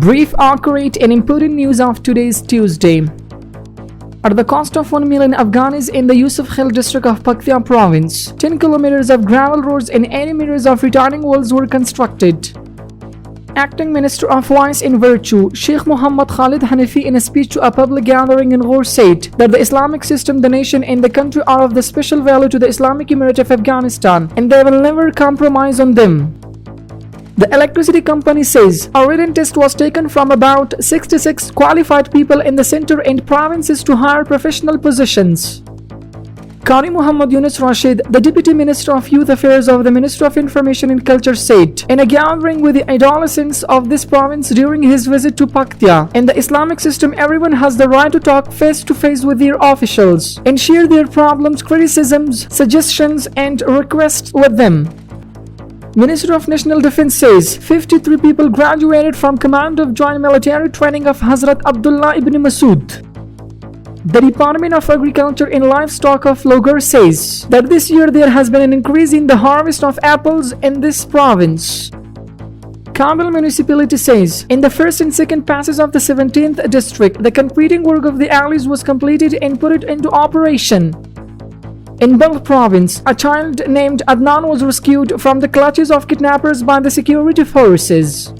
Brief, accurate and important news of today's Tuesday. At the cost of 1 million Afghans in the Yusuf Khel district of Paktia province, 10 kilometers of gravel roads and 80 meters of returning walls were constructed. Acting Minister of Vice and Virtue, Sheikh Muhammad Khalid Hanafi, in a speech to a public gathering in Ghor, said that the Islamic system, the nation and the country are of the special value to the Islamic Emirate of Afghanistan and they will never compromise on them. The electricity company says a written test was taken from about 66 qualified people in the center and provinces to hire professional positions. Qari Muhammad Yunus Rashid, the Deputy Minister of Youth Affairs of the Ministry of Information and Culture, said in a gathering with the adolescents of this province during his visit to Paktia, in the Islamic system everyone has the right to talk face to face with their officials and share their problems, criticisms, suggestions and requests with them. Minister of National Defense says 53 people graduated from Command of Joint Military Training of Hazrat Abdullah ibn Masood. The Department of Agriculture and Livestock of Logar says that this year there has been an increase in the harvest of apples in this province. Kabul municipality says in the first and second passes of the 17th district, the concreting work of the alleys was completed and put it into operation. In Balkh province, a child named Adnan was rescued from the clutches of kidnappers by the security forces.